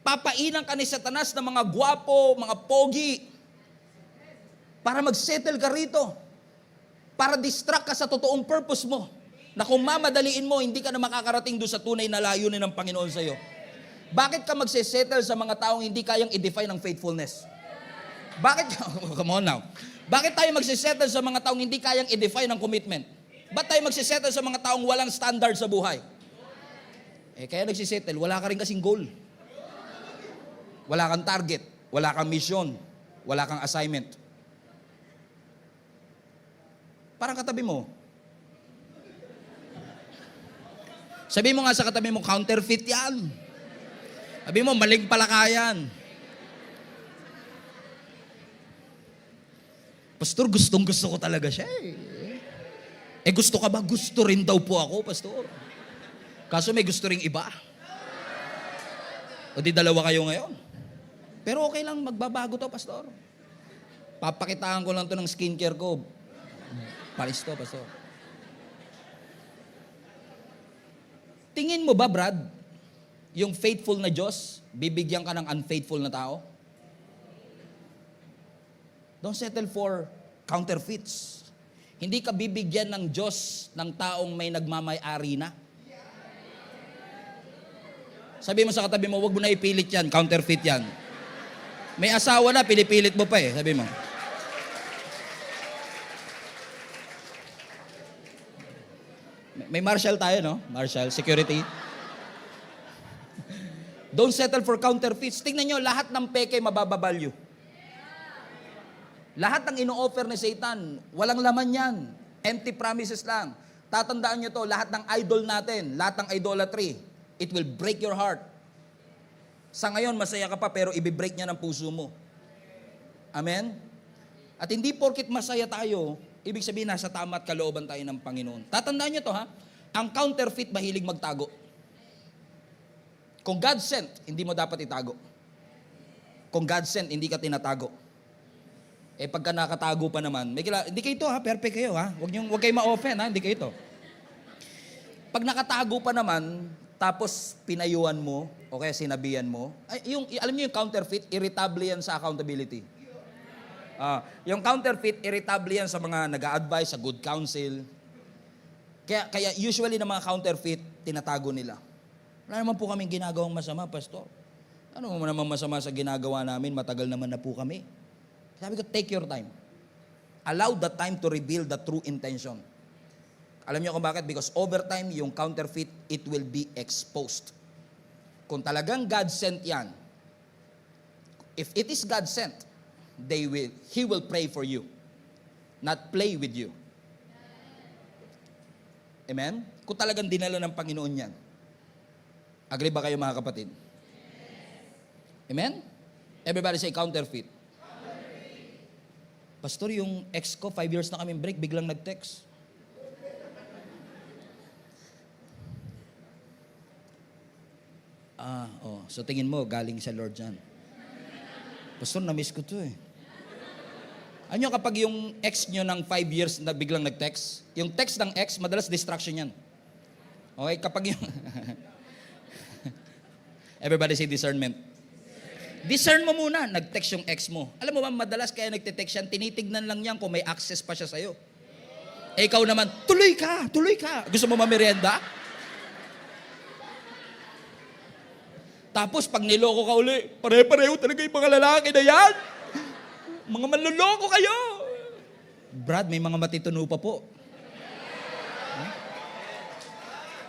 Papainan ka ni Satanas ng mga gwapo, mga pogi, para mag-settle ka rito. Para distract ka sa totoong purpose mo. Na kung mamadaliin mo, hindi ka na makakarating doon sa tunay na layunin ng Panginoon sa iyo. Bakit ka magsisettle sa mga taong hindi kayang i-define ang faithfulness? Bakit? Come on now. Bakit tayo magsisettle sa mga taong hindi kayang i-define ang commitment? Ba't tayo magsisettle sa mga taong walang standard sa buhay? Eh kaya nagsisettle, wala ka rin kasing goal. Wala kang target, wala kang mission, wala kang assignment. Parang katabi mo. Sabi mo nga sa katabi mo, counterfeit yan. Sabi mo, maling palakayan. Pastor, gustong-gusto ko talaga siya eh. Eh gusto ka ba? Gusto rin daw po ako, Pastor. Kaso may gusto ring iba. O di dalawa kayo ngayon. Pero okay lang, magbabago to, Pastor. Papakitaan ko lang to ng skincare ko. Palis to, Pastor. Tingin mo ba, Brad, yung faithful na Diyos, bibigyan ka ng unfaithful na tao? Don't settle for counterfeits. Hindi ka bibigyan ng Diyos ng taong may nagmamay-ari na. Sabi mo sa katabi mo, wag mo na ipilit yan, counterfeit yan. May asawa na, pinipilit mo pa eh, sabi mo. May marshal tayo, no? Marshal, security. Don't settle for counterfeits. Tingnan nyo, lahat ng peke mabababalyo. Lahat ng ino-offer ni Satan, walang laman yan. Empty promises lang. Tatandaan nyo to, lahat ng idol natin, lahat ng idolatry, it will break your heart. Sa ngayon, masaya ka pa, pero ibibreak niya ng puso mo. Amen? At hindi porkit masaya tayo, ibig sabihin nasa tama at kalooban tayo ng Panginoon. Tatandaan nyo to ha, ang counterfeit mahilig magtago. Kung God sent, hindi mo dapat itago. Kung God sent, hindi ka tinatago. Eh pagka nakatago pa naman, hindi kayo ito ha, perfect kayo ha. Huwag kayo ma-offend ha, hindi kayo ito. Pag nakatago pa naman, tapos pinayuhan mo, o kaya sinabihan mo, alam niyo yung counterfeit, irritable yan sa accountability. Yung counterfeit, irritable yan sa mga nag-a-advise, sa good counsel. Kaya usually ng mga counterfeit, tinatago nila. Wala naman po kaming ginagawang masama, Pastor. Ano mo naman masama sa ginagawa namin? Matagal naman na po kami. Sabi ko, take your time. Allow the time to reveal the true intention. Alam niyo kung bakit? Because over time, yung counterfeit, it will be exposed. Kung talagang God sent yan, if it is God sent, He will pray for you, not play with you. Amen? Kung talagang dinala ng Panginoon yan. Agree ba kayo mga kapatid? Amen? Everybody say counterfeit. Pastor, yung ex ko, 5 years na kami break, biglang nag-text. So tingin mo, galing sa Lord yan. Pastor, na-miss ko to eh. Ano kapag yung ex nyo ng 5 years na biglang nag-text, yung text ng ex, madalas distraction yan. Okay, kapag yung... Everybody say discernment. Discern mo muna, nag-text yung ex mo. Alam mo ba, madalas kaya nagte-text yan, tinitignan lang yan kung may access pa siya sa'yo. Eh, ikaw naman, tuloy ka. Gusto mo mamerienda? Tapos, pag niloko ka uli, pare-pareho talaga yung mga lalaki na yan. Mga manloloko kayo. Brad, may mga matituno pa po.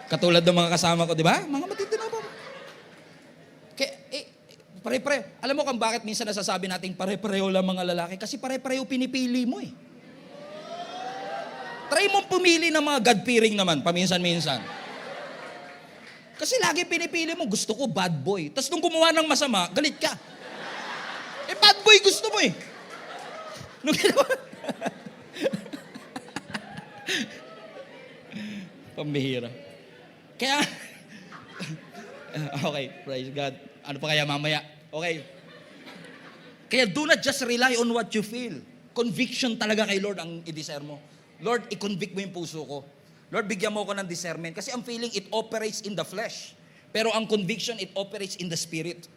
Katulad ng mga kasama ko, di ba? Mga matituno pa po. Pare-pareho. Alam mo kung bakit minsan nasasabi natin pare-pareho lang mga lalaki? Kasi pare-pareho pinipili mo eh. Try mong pumili ng mga God-fearing naman, paminsan-minsan. Kasi lagi pinipili mo, gusto ko bad boy. Tapos nung gumawa ng masama, galit ka. Eh bad boy gusto mo eh. Nung ginawa... Pambihira. Kaya... Okay, praise God. Ano pa kaya mamaya? Okay. Kaya do not just rely on what you feel. Conviction talaga kay Lord ang i-desire mo. Lord, i-convict mo yung puso ko. Lord, bigyan mo ko ng discernment. Kasi ang feeling, it operates in the flesh. Pero ang conviction, it operates in the spirit.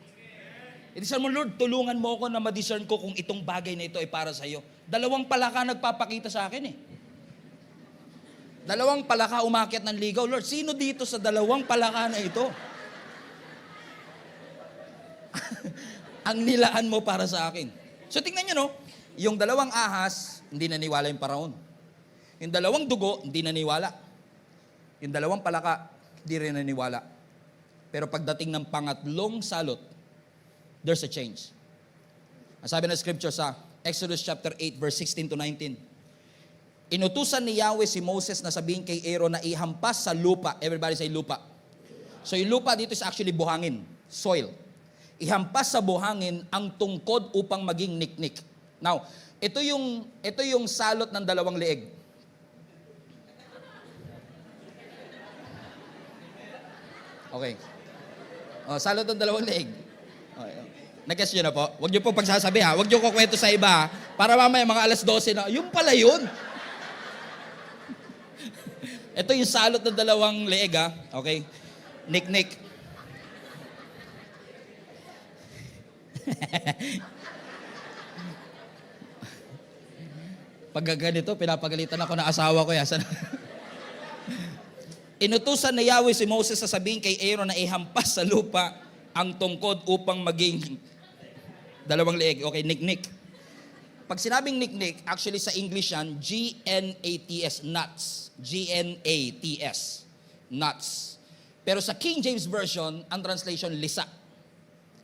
I-discern mo, Lord, tulungan mo ako na ma-discern ko kung itong bagay na ito ay para sa iyo. 2 palaka nagpapakita sa akin eh. 2 palaka umakyat ng ligaw. Lord, sino dito sa 2 palaka na ito? Ang nilaan mo para sa akin. So tingnan nyo, no? Yung 2 ahas, hindi naniwala yung paraon. Yung 2 dugo, hindi naniwala. Yung 2 palaka, hindi rin naniwala. Pero pagdating ng pangatlong salot, there's a change. Ang sabi ng scripture sa Exodus chapter 8, verse 16 to 19. Inutusan ni Yahweh si Moses na sabihin kay Aaron na ihampas sa lupa. Everybody say lupa. So yung lupa dito is actually buhangin, soil. Ihampas sa buhangin ang tungkod upang maging niknik. Now, ito yung salot ng 2 leeg. Okay. Salot ng 2 leeg. Okay. Nag-guess nyo na po? Huwag nyo po pagsasabi ha. Huwag nyo kukwento sa iba ha. Para mamaya mga alas 12 na, yung pala yun. Ito yung salot ng 2 leeg ha. Okay. Niknik. Pag ganito, pinapagalitan ako ng asawa ko. Inutusan na Yahweh si Moses sa sabihin kay Aaron na ihampas sa lupa ang tungkod upang maging 2 leeg. Okay, niknik. Pag sinabing niknik, actually sa English yan, G-N-A-T-S, nuts. G-N-A-T-S, nuts. Pero sa King James Version, ang translation, lisa.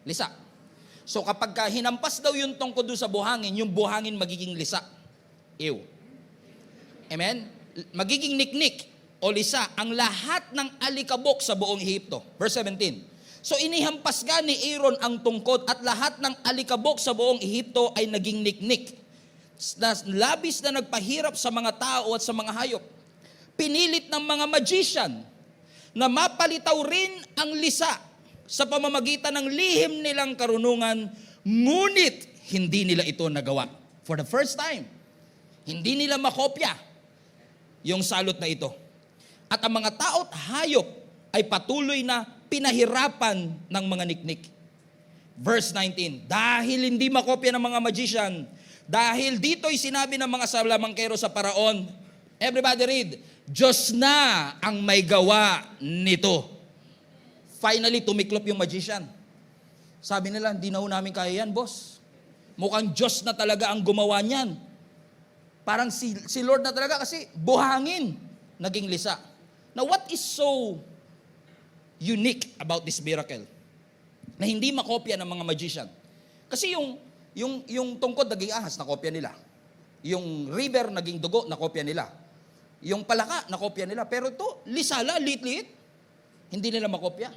Lisa. So kapag hinampas daw yung tungkod doon sa buhangin, yung buhangin magiging lisa. Ew. Amen? Magiging niknik o lisa ang lahat ng alikabok sa buong Ehipto. Verse 17. So inihampas nga ni Aaron ang tungkod at lahat ng alikabok sa buong Ehipto ay naging niknik. Labis na nagpahirap sa mga tao at sa mga hayop. Pinilit ng mga magician na mapalitaw rin ang lisa sa pamamagitan ng lihim nilang karunungan, ngunit hindi nila ito nagawa. For the first time, hindi nila makopya yung salot na ito. At ang mga tao't hayop ay patuloy na pinahirapan ng mga niknik. Verse 19, dahil hindi makopya ng mga magician, dahil dito'y sinabi ng mga salamangkero sa paraon, everybody read, Diyos na ang may gawa nito. Finally, tumiklop yung magician. Sabi nila, hindi na ho namin kaya yan, boss. Mukhang Diyos na talaga ang gumawa niyan. Parang si Lord na talaga kasi buhangin naging lisa. Now, what is so unique about this miracle? Na hindi makopya ng mga magician. Kasi yung tungkod naging ahas, nakopya nila. Yung river naging dugo, nakopya nila. Yung palaka, nakopya nila. Pero ito, lisala, liit-liit. Hindi nila makopya.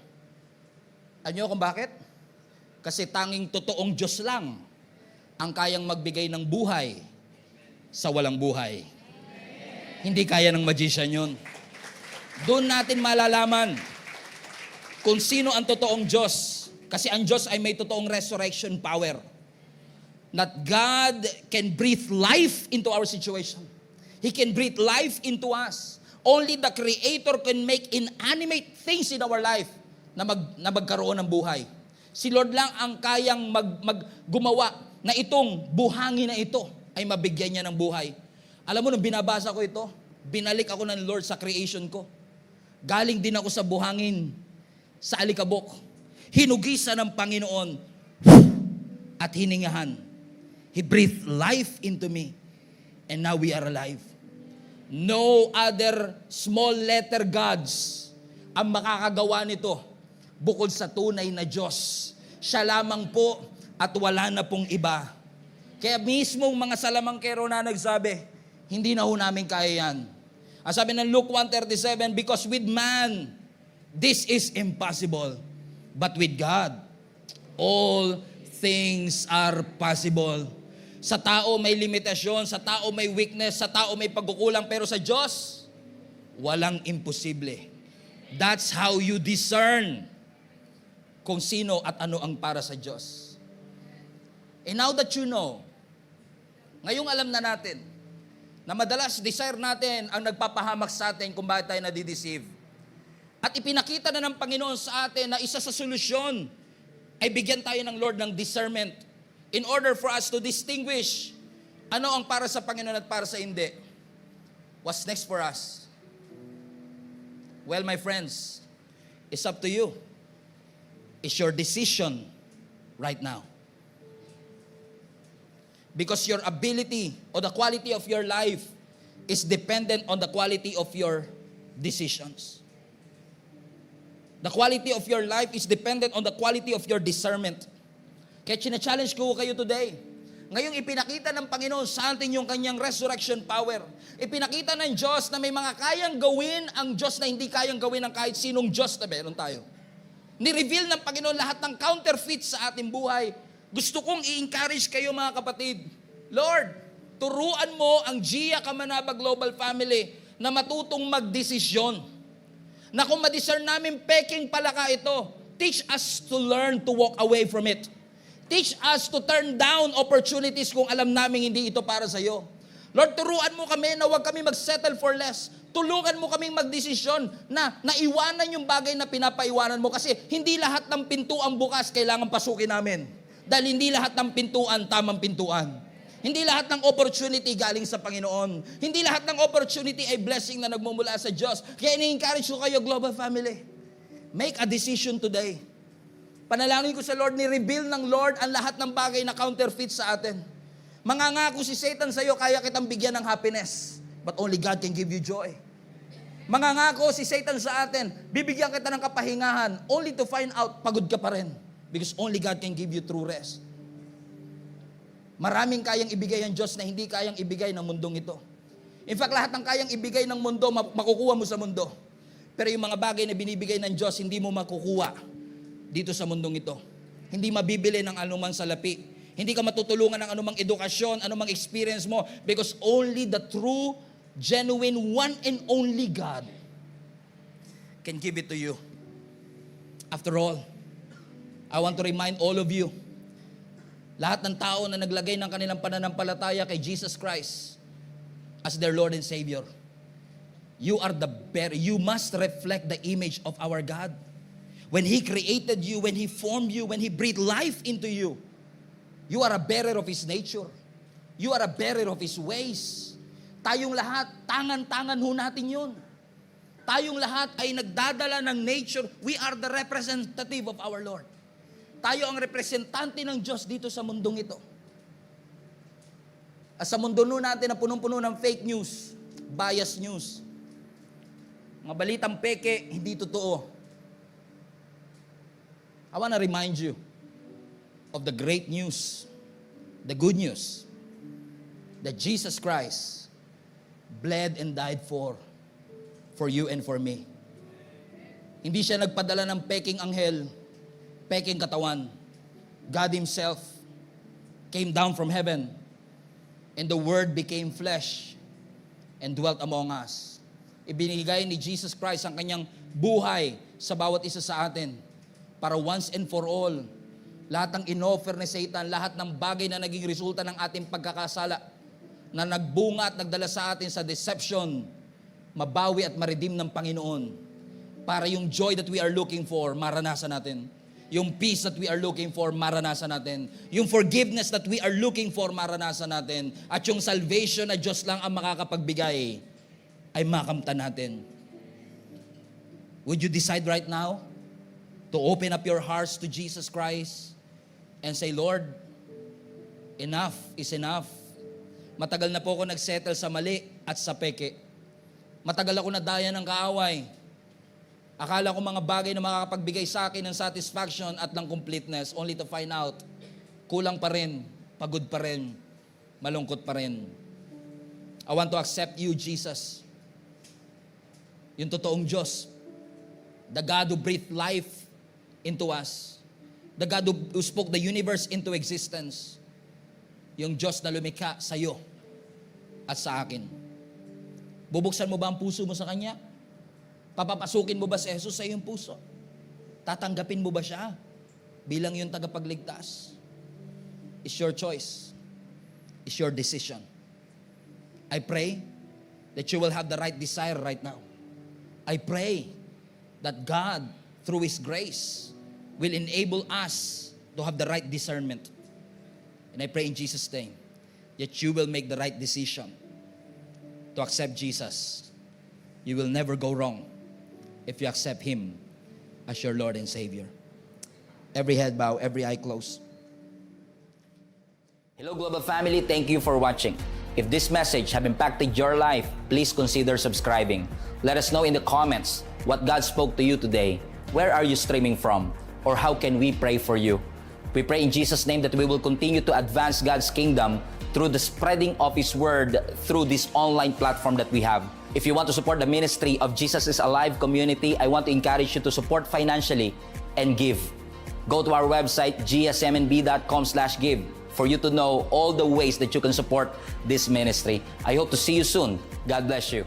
Alam niyo kung bakit? Kasi tanging totoong Diyos lang ang kayang magbigay ng buhay sa walang buhay. Hindi kaya ng magician yun. Doon natin malalaman kung sino ang totoong Diyos. Kasi ang Diyos ay may totoong resurrection power. That God can breathe life into our situation. He can breathe life into us. Only the Creator can make inanimate things in our life na magkaroon ng buhay. Si Lord lang ang kayang gumawa na itong buhangin na ito ay mabigyan niya ng buhay. Alam mo, nung binabasa ko ito, binalik ako ng Lord sa creation ko. Galing din ako sa buhangin, sa alikabok. Hinugisan ng Panginoon at hiningahan. He breathed life into me. And now we are alive. No other small letter gods ang makakagawa nito bukod sa tunay na Diyos. Siya lamang po at wala na pong iba. Kaya mismong mga salamangkero na nagsabi, hindi na ho namin kaya yan. Ang sabi ng Luke 1:37, because with man, this is impossible. But with God, all things are possible. Sa tao may limitasyon, sa tao may weakness, sa tao may pagkukulang, pero sa Diyos, walang imposible. That's how you discern kung sino at ano ang para sa Diyos. And now that you know, ngayong alam na natin, na madalas desire natin ang nagpapahamak sa atin kung bakit tayo nadideceive. At ipinakita na ng Panginoon sa atin na isa sa solusyon ay bigyan tayo ng Lord ng discernment in order for us to distinguish ano ang para sa Panginoon at para sa hindi. What's next for us? Well, my friends, it's up to you. It's your decision right now. Because your ability or the quality of your life is dependent on the quality of your decisions. The quality of your life is dependent on the quality of your discernment. Kaya challenge ko kayo today. Ngayong ipinakita ng Panginoon sa atin yung kanyang resurrection power. Ipinakita ng Diyos na may mga kayang gawin ang Diyos na hindi kayang gawin ng kahit sinong Diyos na meron tayo. Ni-reveal ng Panginoon lahat ng counterfeit sa ating buhay. Gusto kong i-encourage kayo mga kapatid. Lord, turuan mo ang Gia Kamanaba Global Family na matutong magdesisyon. Na kung ma-discern namin peking palaka ito, teach us to learn to walk away from it. Teach us to turn down opportunities kung alam namin hindi ito para sa iyo. Lord, turuan mo kami na huwag kami mag-settle for less. Tulungan mo kaming magdesisyon na naiwanan yung bagay na pinapaiwanan mo kasi hindi lahat ng pintuan bukas kailangan pasukin namin. Dahil hindi lahat ng pintuan tamang pintuan. Hindi lahat ng opportunity galing sa Panginoon. Hindi lahat ng opportunity ay blessing na nagmumula sa Diyos. Kaya ini-encourage ko kayo, Global Family. Make a decision today. Panalangin ko sa Lord, ni-reveal ng Lord ang lahat ng bagay na counterfeit sa atin. Mangangako si Satan sa iyo, kaya kitang bigyan ng happiness. But only God can give you joy. Mangangako si Satan sa atin, bibigyan kita ng kapahingahan, only to find out, pagod ka pa rin. Because only God can give you true rest. Maraming kayang ibigay ang Diyos na hindi kayang ibigay ng mundong ito. In fact, lahat ng kayang ibigay ng mundo, makukuha mo sa mundo. Pero yung mga bagay na binibigay ng Diyos, hindi mo makukuha dito sa mundong ito. Hindi mabibili ng anumang salapi. Hindi ka matutulungan ng anumang edukasyon, anumang experience mo, because only the true, genuine, one and only God can give it to you. After all, I want to remind all of you, lahat ng tao na naglagay ng kanilang pananampalataya kay Jesus Christ as their Lord and Savior, you must reflect the image of our God. When He created you, when He formed you, when He breathed life into you, you are a bearer of His nature. You are a bearer of His ways. Tayong lahat, tangan-tangan ho natin yun. Tayong lahat ay nagdadala ng nature. We are the representative of our Lord. Tayo ang representante ng Diyos dito sa mundong ito. At sa mundo natin na punong-puno ng fake news, bias news, mga balitang peke, hindi totoo. I want to remind you of the great news, the good news, that Jesus Christ bled and died for you and for me. Hindi siya nagpadala ng peking anghel, peking katawan. God Himself came down from heaven, and the Word became flesh and dwelt among us. Ibinigay ni Jesus Christ ang kanyang buhay sa bawat isa sa atin para once and for all, lahat ng inoffer ni Satan, lahat ng bagay na naging resulta ng ating pagkakasala, na nagbunga at nagdala sa atin sa deception, mabawi at ma-redeem ng Panginoon para yung joy that we are looking for, maranasan natin. Yung peace that we are looking for, maranasan natin. Yung forgiveness that we are looking for, maranasan natin. At yung salvation na Diyos lang ang makakapagbigay, ay makamtan natin. Would you decide right now to open up your hearts to Jesus Christ and say, Lord, enough is enough. Matagal na po ako nagsettle sa mali at sa peke. Matagal ako nadaya ng kaaway. Akala ko mga bagay na makakapagbigay sa akin ng satisfaction at ng completeness, only to find out, kulang pa rin, pagod pa rin, malungkot pa rin. I want to accept you, Jesus. Yung totoong Diyos. The God who breathed life into us. The God who spoke the universe into existence. Yung Diyos na lumikha sa iyo at sa akin. Bubuksan mo ba ang puso mo sa Kanya? Papapasukin mo ba si Jesus sa iyong puso? Tatanggapin mo ba siya bilang yung tagapagligtas? It's your choice. It's your decision. I pray that you will have the right desire right now. I pray that God, through His grace, will enable us to have the right discernment. And I pray in Jesus' name that you will make the right decision to accept Jesus. You will never go wrong if you accept Him as your Lord and Savior. Every head bow, every eye closed. Hello Global Family, thank you for watching. If this message have impacted your life, please consider subscribing. Let us know in the comments what God spoke to you today. Where are you streaming from? Or how can we pray for you? We pray in Jesus' name that we will continue to advance God's kingdom through the spreading of His Word through this online platform that we have. If you want to support the ministry of Jesus is Alive community, I want to encourage you to support financially and give. Go to our website, gsmnb.com/give, for you to know all the ways that you can support this ministry. I hope to see you soon. God bless you.